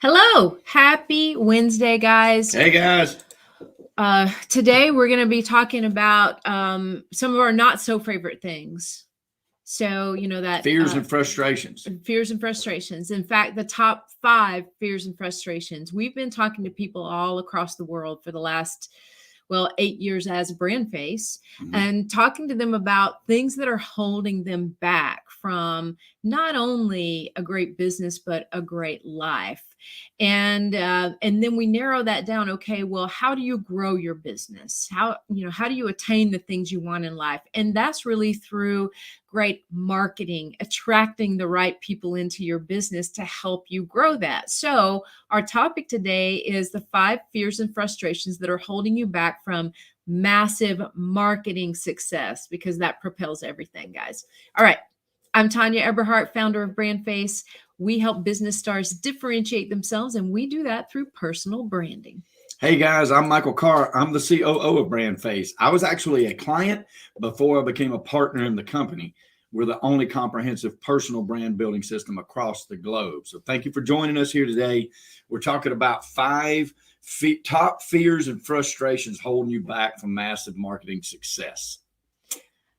Hello, happy Wednesday, guys. Hey guys. Today we're going to be talking about some of our not so favorite things. So, that Fears and frustrations. fears and frustrations. In fact, the top 5 fears and frustrations. We've been talking to people all across the world for the last 8 years as a brand face, and talking to them about things that are holding them back from not only a great business but a great life. And then we narrow that down. Okay, well, how do you grow your business? How do you attain the things you want in life? And that's really through great marketing, attracting the right people into your business to help you grow that. So our topic today is the 5 fears and frustrations that are holding you back from massive marketing success, because that propels everything, guys. All right. I'm Tanya Eberhardt, founder of Brand Face. We help business stars differentiate themselves, and we do that through personal branding. Hey guys, I'm Michael Carr. I'm the COO of Brand Face. I was actually a client before I became a partner in the company. We're the only comprehensive personal brand building system across the globe. So thank you for joining us here today. We're talking about 5 top fears and frustrations holding you back from massive marketing success.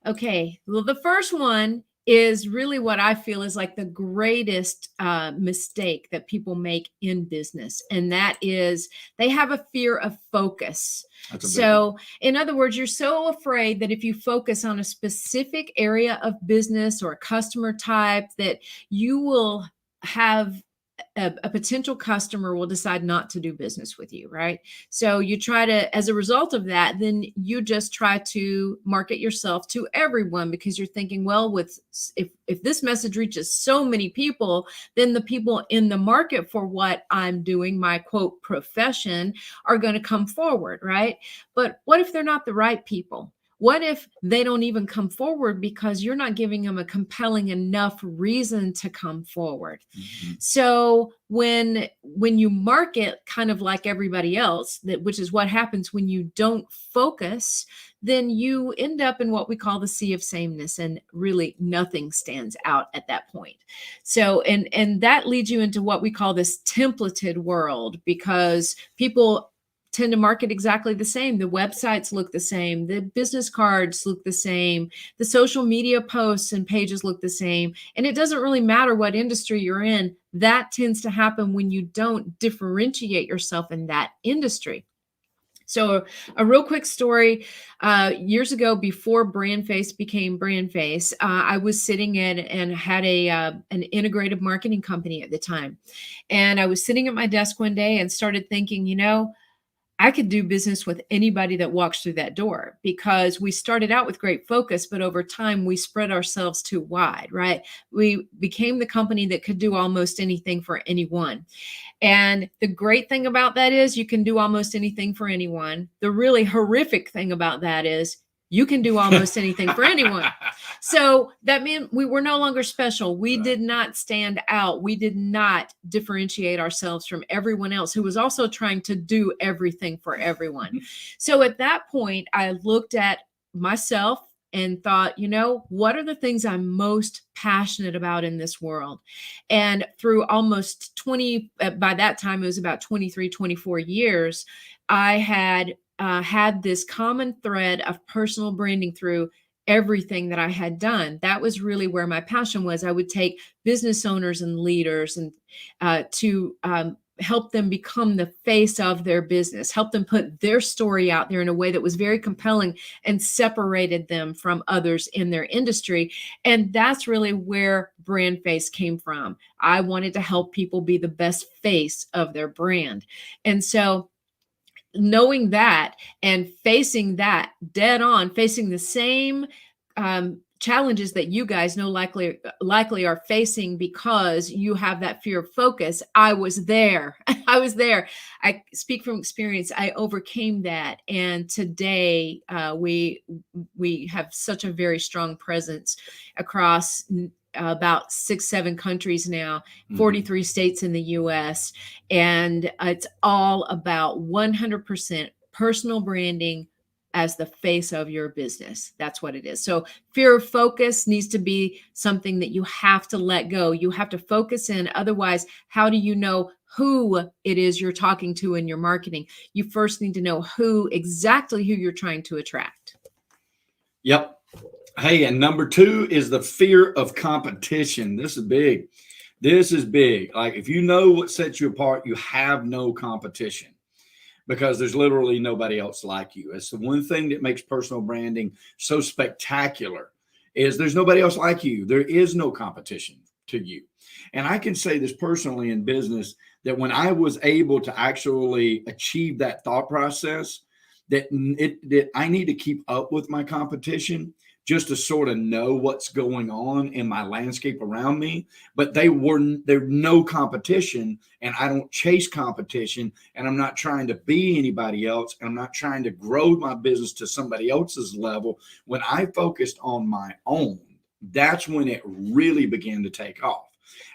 Okay, well, the first one is really what I feel is like the greatest mistake that people make in business. And that is they have a fear of focus. So in other words, you're so afraid that if you focus on a specific area of business or a customer type, that you will have a potential customer will decide not to do business with you, right? So you try to, as a result of that, then you just try to market yourself to everyone, because you're thinking, well, if this message reaches so many people, then the people in the market for what I'm doing, my quote profession, are going to come forward, right? But what if they're not the right people? What if they don't even come forward because you're not giving them a compelling enough reason to come forward? So when you market kind of like everybody else, which is what happens when you don't focus, then you end up in what we call the sea of sameness, and really nothing stands out at that point. So and that leads you into what we call this templated world, because people tend to market exactly the same. The websites look the same. The business cards look the same. The social media posts and pages look the same. And it doesn't really matter what industry you're in. That tends to happen when you don't differentiate yourself in that industry. So a real quick story, years ago, before Brand Face became Brand Face, I was sitting in and had an integrative marketing company at the time. And I was sitting at my desk one day and started thinking, I could do business with anybody that walks through that door, because we started out with great focus, but over time we spread ourselves too wide, right? We became the company that could do almost anything for anyone. And the great thing about that is you can do almost anything for anyone. The really horrific thing about that is you can do almost anything for anyone. So that meant we were no longer special. We did not stand out. We did not differentiate ourselves from everyone else who was also trying to do everything for everyone. So at that point, I looked at myself and thought, what are the things I'm most passionate about in this world? And through almost 20, by that time, it was about 23, 24 years, I had this common thread of personal branding through everything that I had done. That was really where my passion was. I would take business owners and leaders and to help them become the face of their business, help them put their story out there in a way that was very compelling and separated them from others in their industry. And that's really where Brand Face came from. I wanted to help people be the best face of their brand. And so knowing that and facing that dead on, facing the same challenges that you guys know likely are facing because you have that fear of focus. I was there. I was there. I speak from experience. I overcame that. And today we have such a very strong presence across about 6-7 countries now, 43 states in the US. And it's all about 100% personal branding as the face of your business. That's what it is. So fear of focus needs to be something that you have to let go. You have to focus in. Otherwise, how do you know who it is you're talking to in your marketing. You first need to know exactly who you're trying to attract. Yep. Hey, and number 2 is the fear of competition. This is big. This is big. Like, if you know what sets you apart, you have no competition, because there's literally nobody else like you. It's the one thing that makes personal branding so spectacular, is there's nobody else like you. There is no competition to you. And I can say this personally in business, that when I was able to actually achieve that thought process, that I need to keep up with my competition, just to sort of know what's going on in my landscape around me. But there's no competition, and I don't chase competition, and I'm not trying to be anybody else, and I'm not trying to grow my business to somebody else's level. When I focused on my own, that's when it really began to take off.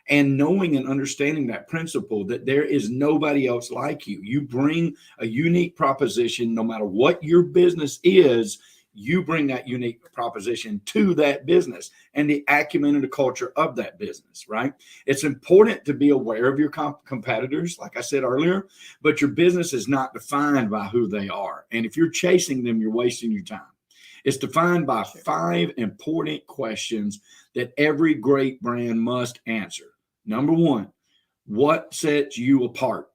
And knowing and understanding that principle, that there is nobody else like you. You bring a unique proposition, no matter what your business is. You bring that unique proposition to that business and the acumen and the culture of that business, right? It's important to be aware of your competitors, like I said earlier, but your business is not defined by who they are. And if you're chasing them, you're wasting your time. It's defined by 5 important questions that every great brand must answer. Number 1, what sets you apart?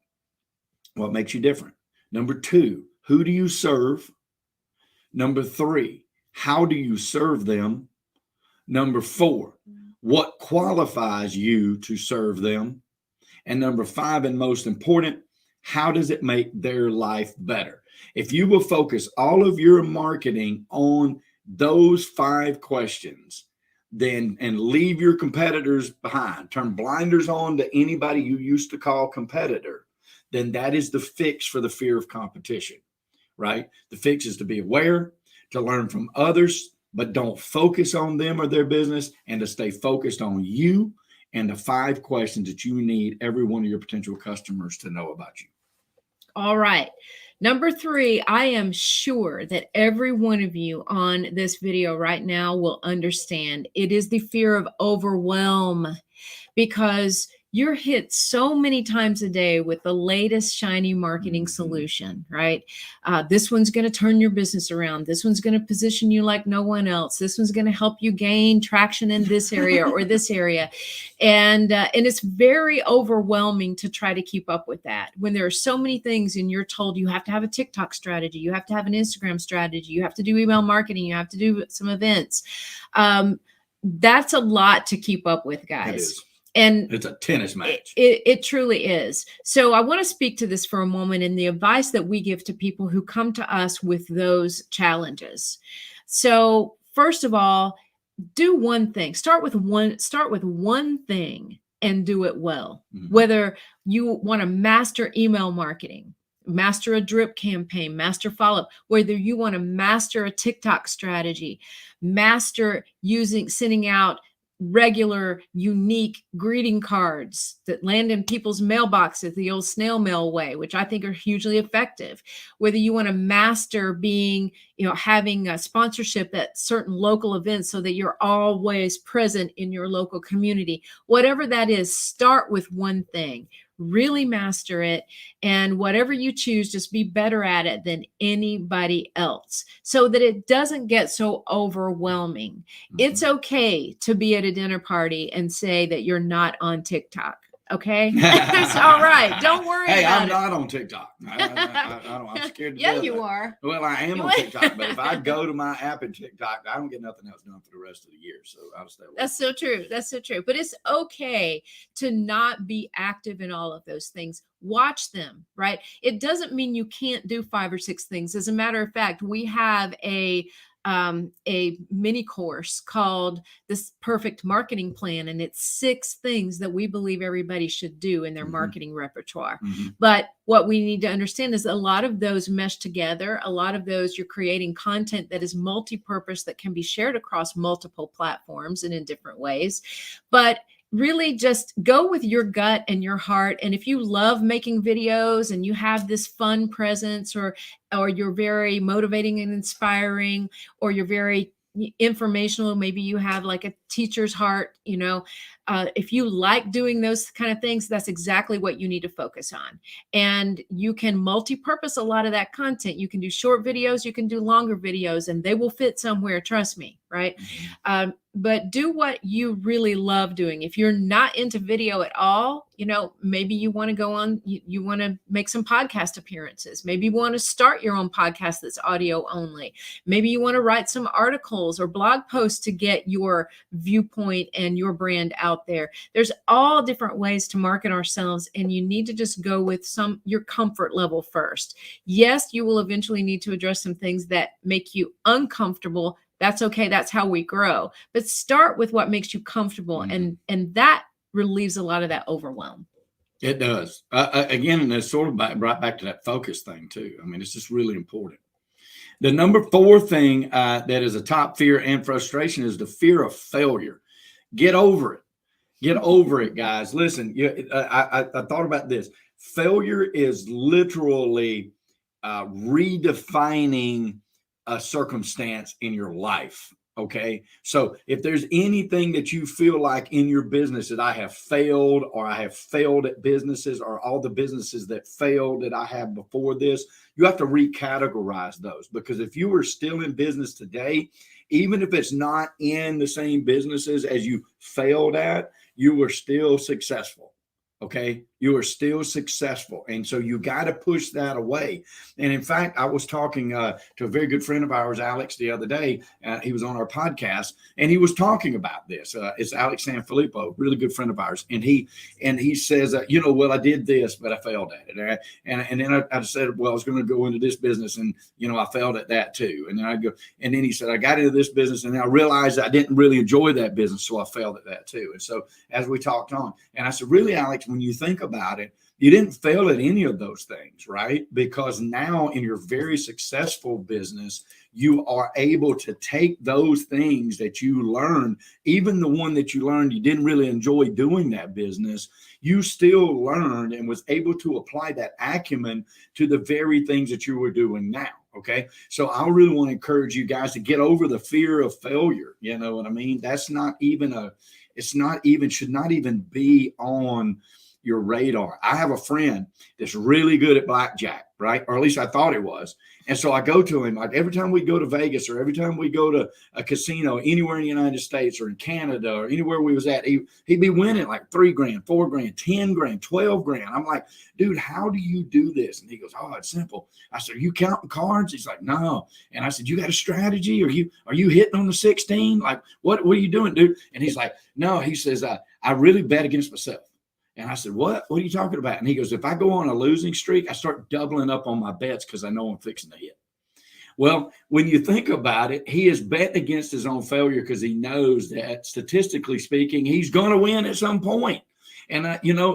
What makes you different? Number 2, who do you serve? Number 3, how do you serve them? Number 4, what qualifies you to serve them? And number 5, and most important, how does it make their life better? If you will focus all of your marketing on those 5 questions, then, and leave your competitors behind, turn blinders on to anybody you used to call competitor, then that is the fix for the fear of competition. Right? The fix is to be aware, to learn from others, but don't focus on them or their business, and to stay focused on you and the 5 questions that you need every one of your potential customers to know about you. All right. Number 3, I am sure that every one of you on this video right now will understand. It is the fear of overwhelm, because you're hit so many times a day with the latest shiny marketing solution, right? This one's going to turn your business around. This one's going to position you like no one else. This one's going to help you gain traction in this area or this area. And it's very overwhelming to try to keep up with that when there are so many things, and you're told you have to have a TikTok strategy, you have to have an Instagram strategy, you have to do email marketing, you have to do some events. That's a lot to keep up with, guys. And it's a tennis match. It truly is. So I want to speak to this for a moment, and the advice that we give to people who come to us with those challenges. So first of all, do one thing. Start with one thing and do it well. Mm-hmm. Whether you want to master email marketing, master a drip campaign, master follow-up, whether you want to master a TikTok strategy, master sending out regular, unique greeting cards that land in people's mailboxes the old snail mail way, which I think are hugely effective. Whether you want to master being, having a sponsorship at certain local events so that you're always present in your local community, whatever that is, start with one thing. Really master it, and whatever you choose, just be better at it than anybody else, so that it doesn't get so overwhelming. Mm-hmm. It's okay to be at a dinner party and say that you're not on TikTok. Okay, it's all right. Don't worry. Hey, about I'm it. not on TikTok. I'm scared to yeah, death. You are. Well, I am on TikTok, but if I go to my app in TikTok, I don't get nothing else done for the rest of the year. So I'll stay away. That's so true. That's so true. But it's okay to not be active in all of those things. Watch them, right? It doesn't mean you can't do 5 or 6 things. As a matter of fact, we have a mini course called This Perfect Marketing Plan, and it's 6 things that we believe everybody should do in their mm-hmm. marketing repertoire. Mm-hmm. But what we need to understand is a lot of those mesh together. A lot of those, you're creating content that is multi-purpose, that can be shared across multiple platforms and in different ways. But really just go with your gut and your heart. And if you love making videos and you have this fun presence, or you're very motivating and inspiring, or you're very informational, maybe you have like a teacher's heart, if you like doing those kind of things, that's exactly what you need to focus on. And you can multi-purpose a lot of that content. You can do short videos, you can do longer videos, and they will fit somewhere, trust me, right? But do what you really love doing. If you're not into video at all, maybe you want to go on, you want to make some podcast appearances. Maybe you want to start your own podcast that's audio only. Maybe you want to write some articles or blog posts to get your viewpoint and your brand out there. There's all different ways to market ourselves, and you need to just go with your comfort level first. Yes, you will eventually need to address some things that make you uncomfortable. That's okay. That's how we grow. But start with what makes you comfortable, and that relieves a lot of that overwhelm. It does. Again, and it's sort of right back to that focus thing too. I mean, it's just really important. The number 4 thing that is a top fear and frustration is the fear of failure. Get over it. Get over it, guys. Listen, I thought about this. Failure is literally redefining a circumstance in your life. Okay. So if there's anything that you feel like in your business that I have failed, or I have failed at businesses, or all the businesses that failed that I have before this, you have to recategorize those, because if you are still in business today, even if it's not in the same businesses as you failed at, you were still successful. Okay. You are still successful. And so you got to push that away. And in fact, I was talking to a very good friend of ours, Alex, the other day. He was on our podcast, and he was talking about this. It's Alex Sanfilippo, really good friend of ours. And he says, well, I did this, but I failed at it. And then I said, well, I was going to go into this business, and, I failed at that too. And then he said, I got into this business, and I realized I didn't really enjoy that business. So I failed at that too. And so as we talked on, and I said, really, Alex, when you think about it, you didn't fail at any of those things, right? Because now in your very successful business, you are able to take those things that you learned, even the one that you learned you didn't really enjoy doing that business, you still learned and was able to apply that acumen to the very things that you were doing now. Okay. So I really want to encourage you guys to get over the fear of failure. You know what I mean? Should not even be on your radar. I have a friend that's really good at blackjack, right? Or at least I thought he was. And so I go to him, like every time we go to Vegas, or every time we go to a casino anywhere in the United States or in Canada or anywhere we was at, he'd be winning like $3 grand, $4 grand, 10 grand, 12 grand. I'm like, dude, how do you do this? And he goes, oh, it's simple. I said, are you counting cards? He's like, no. And I said, you got a strategy? Are you hitting on the 16? Like, what are you doing, dude? And he's like, no. He says, I really bet against myself. And I said, what are you talking about? And he goes, if I go on a losing streak, I start doubling up on my bets because I know I'm fixing to hit. Well, when you think about it, he is betting against his own failure because he knows that statistically speaking, he's going to win at some point. And,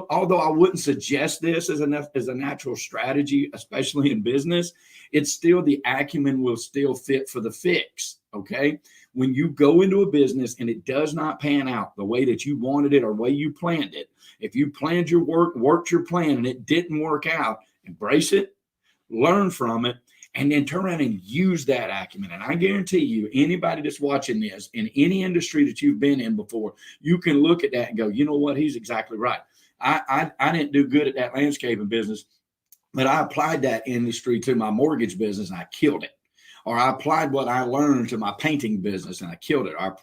although I wouldn't suggest this as a natural strategy, especially in business, it's still the acumen will still fit for the fix. Okay. When you go into a business and it does not pan out the way that you wanted it or way you planned it, if you planned your work, worked your plan, and it didn't work out, embrace it, learn from it, and then turn around and use that acumen. And I guarantee you, anybody that's watching this in any industry that you've been in before, you can look at that and go, you know what? He's exactly right. I didn't do good at that landscaping business, but I applied that industry to my mortgage business and I killed it. Or I applied what I learned to my painting business and I killed it. Or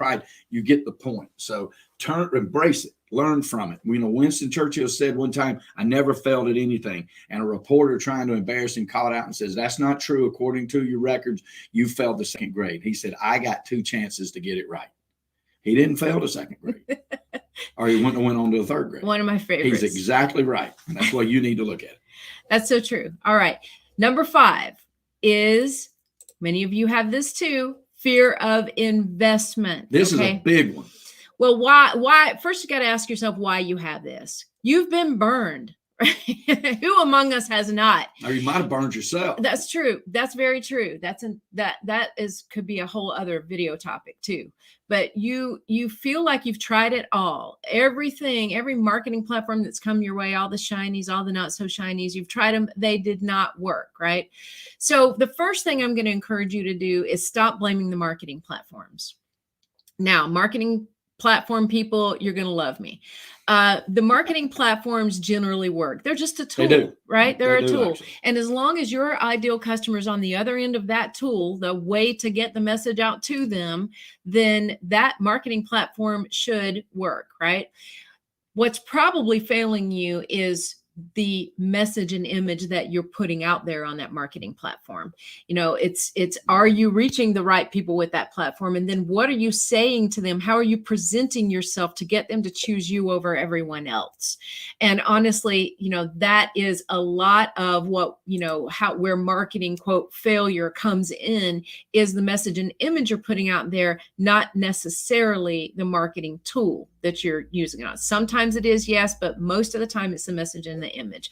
you get the point. So embrace it, learn from it. Winston Churchill said one time, I never failed at anything. And a reporter trying to embarrass him called out and says, that's not true. According to your records, you failed the second grade. He said, I got 2 chances to get it right. He didn't fail the second grade. Or he went on to the third grade. One of my favorites. He's exactly right. And that's why you need to look at it. That's so true. All right. Number 5 is, many of you have this too, fear of investment. This is a big one. Well, why? First, you got to ask yourself why you have this. You've been burned. Right? Who among us has not? Or you might have burned yourself. That's true. That's very true. Could be a whole other video topic too. But you feel like you've tried it all. Everything, every marketing platform that's come your way, all the shinies, all the not so shinies, you've tried them. They did not work, right? So the first thing I'm going to encourage you to do is stop blaming the marketing platforms. Now, marketing platform people, you're going to love me. The marketing platforms generally work. They're just a tool, They do. right? They're They a do, tool. actually. And as long as your ideal customer is on the other end of that tool, the way to get the message out to them, then that marketing platform should work, right? What's probably failing you is the message and image that you're putting out there on that marketing platform. It's are you reaching the right people with that platform? And then what are you saying to them? How are you presenting yourself to get them to choose you over everyone else? And honestly, that is a lot of what, where marketing quote failure comes in, is the message and image you're putting out there, not necessarily the marketing tool that you're using it on. Sometimes it is, yes, but most of the time it's the message and the image.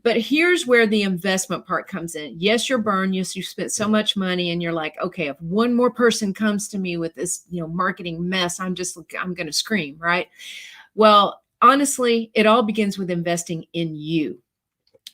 But here's where the investment part comes in. Yes, you're burned. Yes, you spent so much money and you're like, okay, if one more person comes to me with this, marketing mess, I'm going to scream, right? Well, honestly, it all begins with investing in you.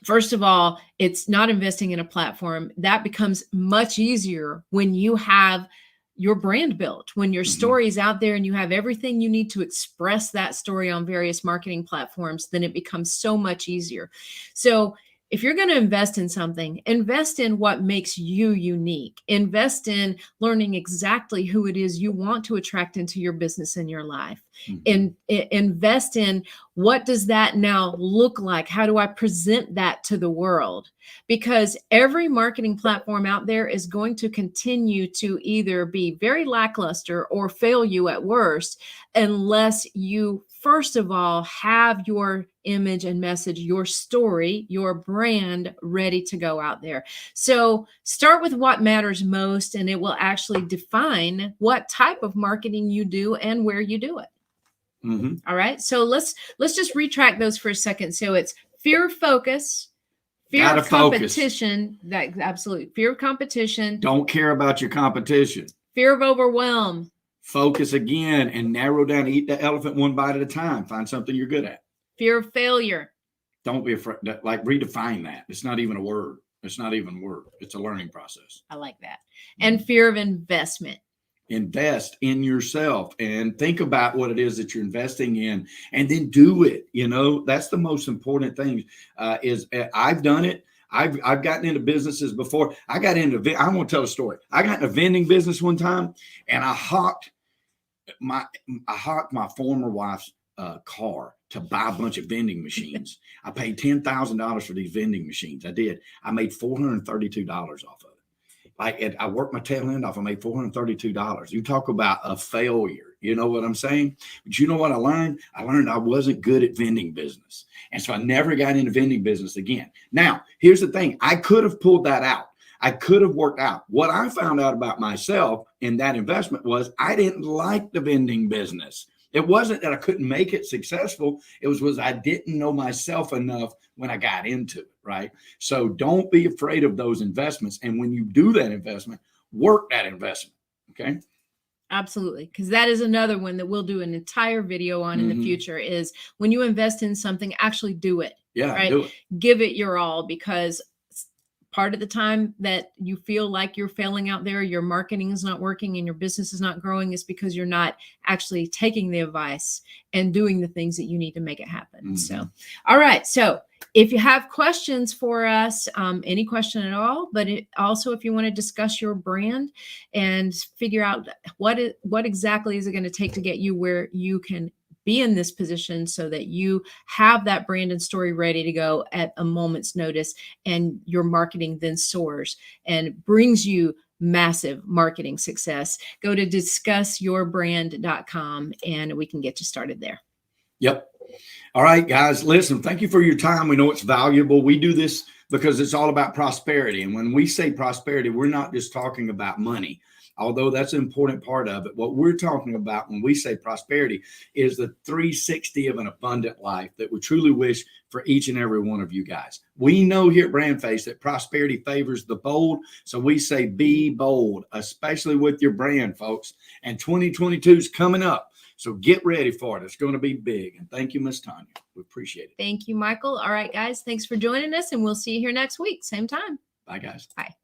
First of all, it's not investing in a platform. That becomes much easier when you have your brand built, when your story is out there and you have everything you need to express that story on various marketing platforms, then it becomes so much easier. So if you're going to invest in something, invest in what makes you unique. Invest in learning exactly who it is you want to attract into your business and your life. And invest in, what does that now look like? How do I present that to the world? Because every marketing platform out there is going to continue to either be very lackluster or fail you at worst, unless you, first of all, have your image and message, your story, your brand ready to go out there. So start with what matters most, and it will actually define what type of marketing you do and where you do it. All right. So let's just retract those for a second. So it's fear of focus, fear of competition. That absolutely, fear of competition. Don't care about your competition. Fear of overwhelm. Focus again and narrow down. Eat the elephant one bite at a time. Find something you're good at. Fear of failure. Don't be afraid. Like, redefine that. It's not even a word. It's not even a word. It's a learning process. I like that. And fear of investment. Invest in yourself and think about what it is that you're investing in, and then do it. That's the most important thing. I've done it. I've gotten into businesses before. I want to tell a story. I got in a vending business one time, and I hawked my former wife's car to buy a bunch of vending machines. I paid $10,000 for these vending machines. I did. I made $432 off of it. I worked my tail end off. I made $432. You talk about a failure. You know what I'm saying? But you know what I learned? I learned I wasn't good at vending business. And so I never got into vending business again. Now, here's the thing. I could have pulled that out. I could have worked out. What I found out about myself in that investment was I didn't like the vending business. It wasn't that I couldn't make it successful. It was I didn't know myself enough when I got into it, right? So don't be afraid of those investments. And when you do that investment, work that investment, okay? Absolutely. Because that is another one that we'll do an entire video on in the future, is when you invest in something, actually do it. Yeah, right? do it. Give it your all, because part of the time that you feel like you're failing out there, your marketing is not working and your business is not growing, is because you're not actually taking the advice and doing the things that you need to make it happen. So, all right. So if you have questions for us, any question at all, but also if you want to discuss your brand and figure out what exactly is it going to take to get you where you can be in this position, so that you have that brand and story ready to go at a moment's notice, and your marketing then soars and brings you massive marketing success, go to discussyourbrand.com and we can get you started there. Yep. All right, guys, listen, thank you for your time. We know it's valuable. We do this because it's all about prosperity. And when we say prosperity, we're not just talking about money, although that's an important part of it. What we're talking about when we say prosperity is the 360 of an abundant life that we truly wish for each and every one of you guys. We know here at BrandFace that prosperity favors the bold. So we say be bold, especially with your brand, folks. And 2022 is coming up. So get ready for it. It's going to be big. And thank you, Miss Tanya. We appreciate it. Thank you, Michael. All right, guys, thanks for joining us, and we'll see you here next week. Same time. Bye, guys. Bye.